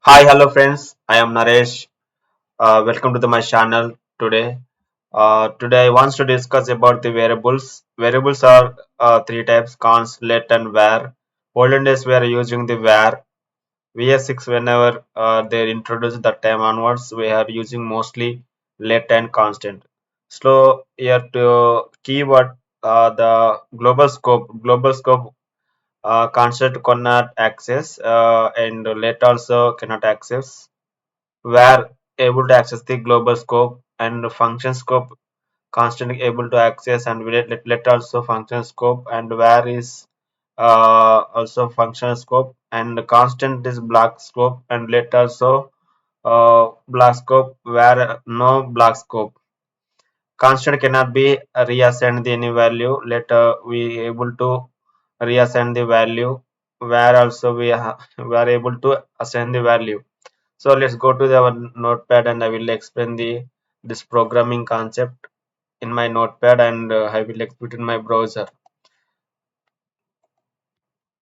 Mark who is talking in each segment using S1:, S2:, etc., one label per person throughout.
S1: Hi, hello friends. I am Naresh. Welcome to my channel today. Today I want to discuss about the variables. Variables are three types: const, let, and var. Olden days we are using the var. VS6 whenever they introduce the term onwards, we are using mostly let and constant. So here to keyword the global scope. Global scope constant cannot access and let also cannot access were able to access the global scope and function scope constantly able to access and let also function scope and where is also function scope and constant is block scope and let also block scope where no block scope constant cannot be reassigned the any value later we able to reassign the value where also we are able to assign the value. So let's go to our notepad and I will explain this programming concept in my notepad and I will execute in my browser.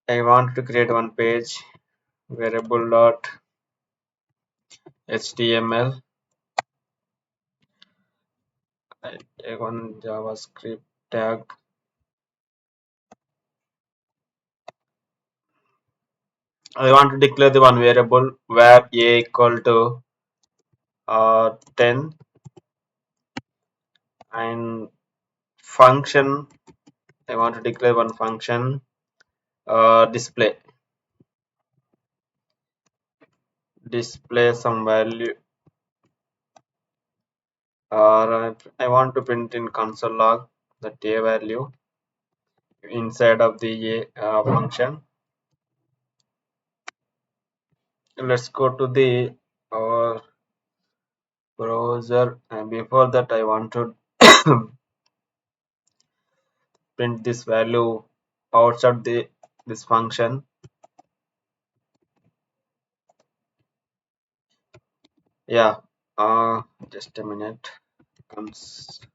S1: I want to create one page variable.html. I take one JavaScript tag. I want to declare the one variable where a equal to 10 and function. I want to declare one function display some value or I want to print in console log the a value inside of the function. Let's go to the our browser and before that I want to print this value outside the this function. Yeah, just a minute. Const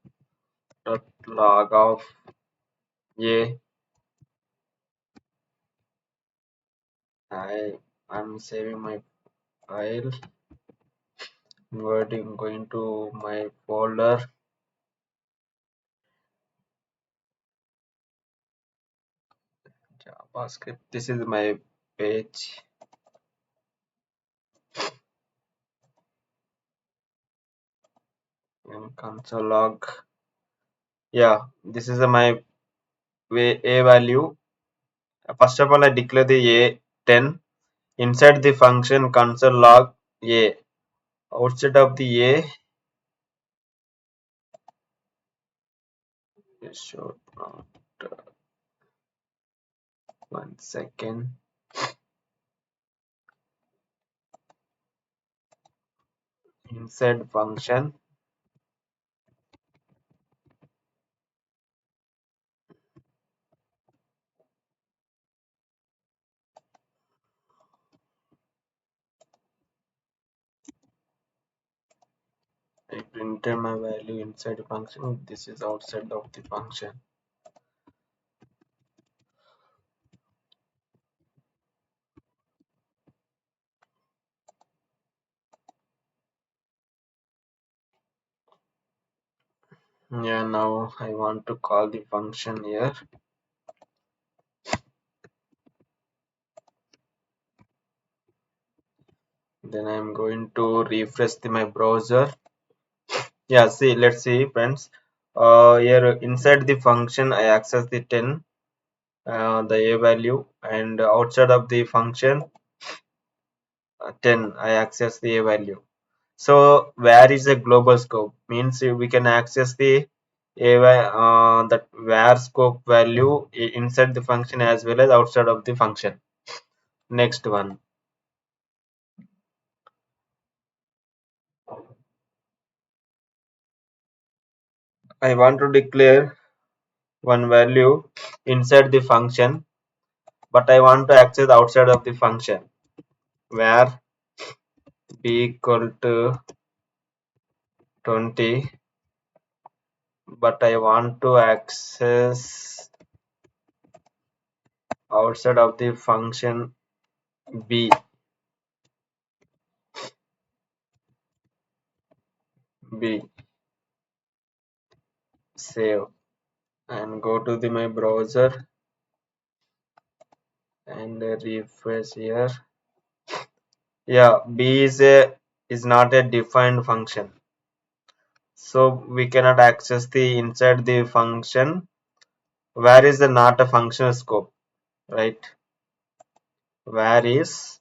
S1: log of a. I'm saving my file. Going to my folder JavaScript. This is my page in console log. Yeah, this is my a value. First of all, I declare the a 10 inside the function console log a. Outside of the a, should not. One second. Inside function, I printed my value inside function. This is outside of the function. Yeah, now I want to call the function here. Then I'm going to refresh my browser. Yeah, see, let's see, friends. Here inside the function, I access the 10, the a value, and outside of the function, 10, I access the a value. So where is the global scope? Means we can access the that where scope value inside the function as well as outside of the function. Next one, I want to declare one value inside the function, but I want to access outside of the function where b equal to 20, but I want to access outside of the function b. B. Save and go to my browser and refresh here. Yeah, B is not a defined function, so we cannot access the inside the function. Where is the not a functional scope, right? Where is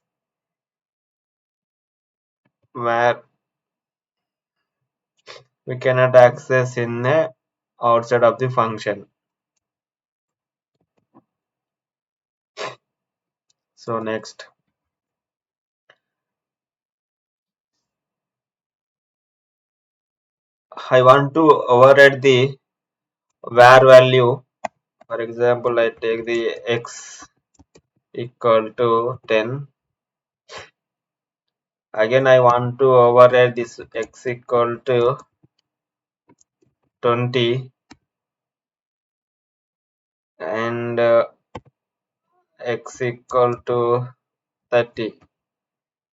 S1: where we cannot access in a outside of the function. So next, I want to override the var value. For example, I take the x equal to 10. Again, I want to override this x equal to 20 and x equal to 30.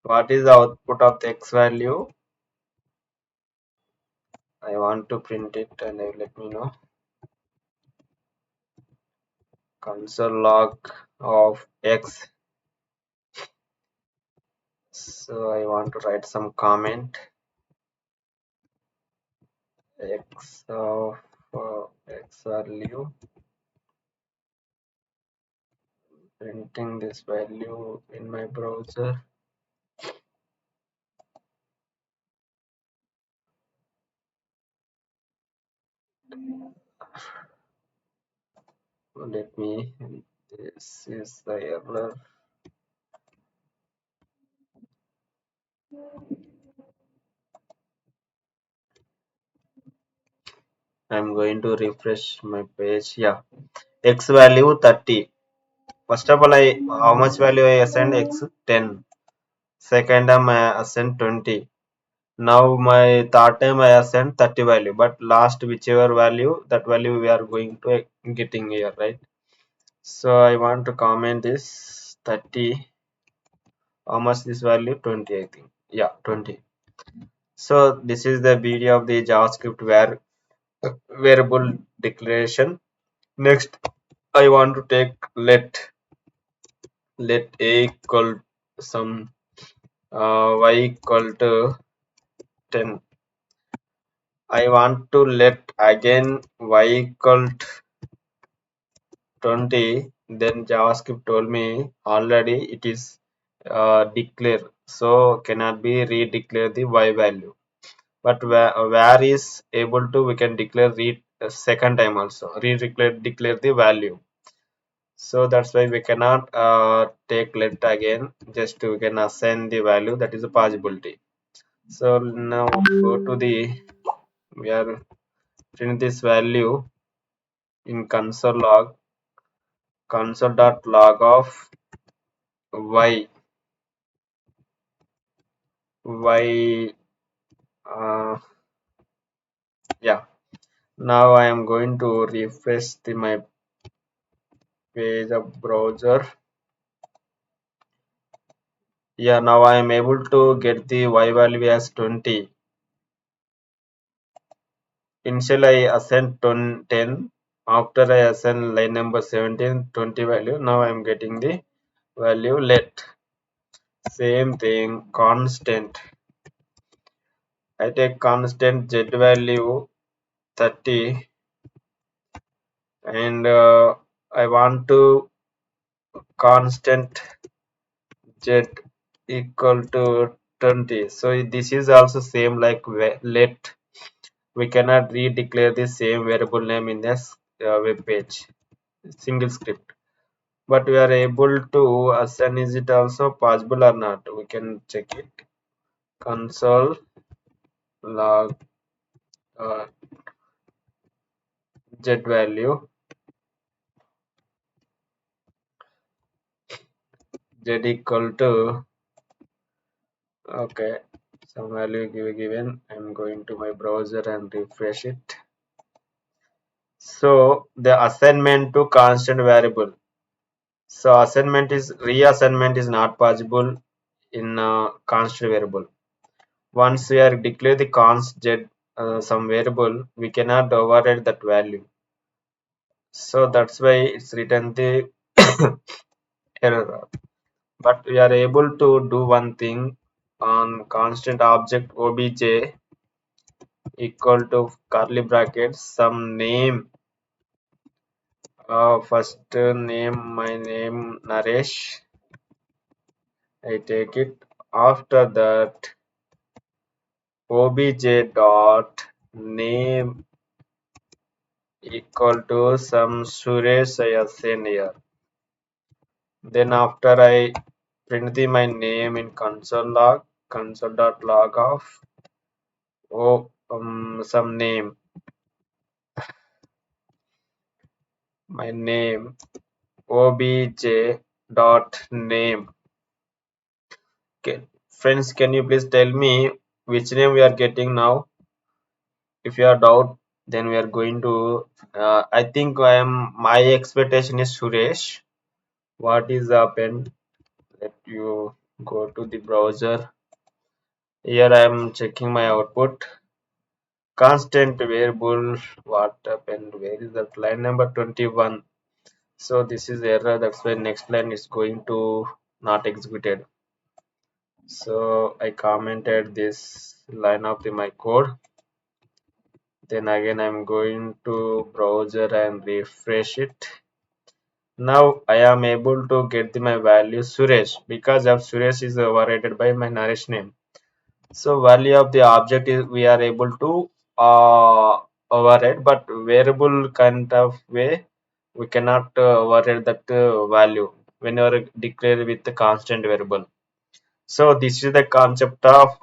S1: What is the output of the x value? I want to print it and let me know. Console log of x. So I want to write some comment. X of x value, printing this value in my browser. Let me, this is the error. I'm going to refresh my page. Yeah, x value 30. First of all, I how much value I assign x 10. Second time I assign 20. Now my third time I assign 30 value. But last whichever value, that value we are going to getting here, right? So I want to comment this 30. How much this value? 20, I think. Yeah, 20. So this is the beauty of the JavaScript where variable declaration. Next, I want to take let a equal some y equal to 10. I want to let again y equal to 20. Then JavaScript told me already it is declare, so cannot be redeclare the y value. But where is able to, we can declare read second time also declare the value. So that's why we cannot take let again, just we can assign the value, that is a possibility. So now go to the, we are print this value in console.log of y y yeah. Now I am going to refresh my page of browser. Yeah, now I am able to get the y value as 20. Initially I assign 10. After I assign line number 17, 20 value. Now I am getting the value let. Same thing, constant. I take constant z value 30 and I want to constant z equal to 20. So this is also same like let. We cannot redeclare the same variable name in this web page, single script. But we are able to assign, is it also possible or not? We can check it. Console log uh, z value z equal to, okay, some value given. I'm going to my browser and refresh it. So the assignment to constant variable. So assignment is reassignment is not possible in constant variable. Once we are declare the const z some variable, we cannot override that value. So that's why it's written the error. But we are able to do one thing on constant object obj equal to curly brackets some name. First name, my name Naresh. I take it. After that, obj dot name equal to some Suresh I assign here. Then after I print my name in console.log of some name, my name obj dot name. Okay, friends, can you please tell me which name we are getting now? If you are doubt, then we are going to. I think I am. My expectation is Suresh. What is happened? Let you go to the browser. Here I am checking my output. Constant variable. What happened? Where is that line number 21? So this is error. That's why next line is going to not executed. So I commented this line of my code. Then again I'm going to browser and refresh it. Now I am able to get my value Suresh because of Suresh is overrated by my Naresh name. So value of the object is we are able to override, but variable kind of way we cannot override that value when you are declared with the constant variable. So this is the concept of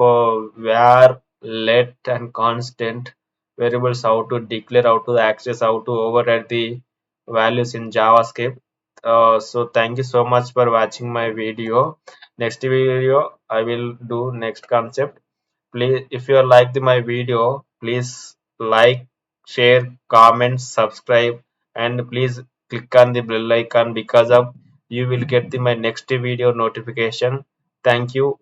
S1: where, let, and constant variables, how to declare, how to access, how to override the values in JavaScript. So thank you so much for watching my video. Next video I will do next concept. Please, if you like my video, please like, share, comment, subscribe, and please click on the bell icon because of you will get my next video notification. Thank you.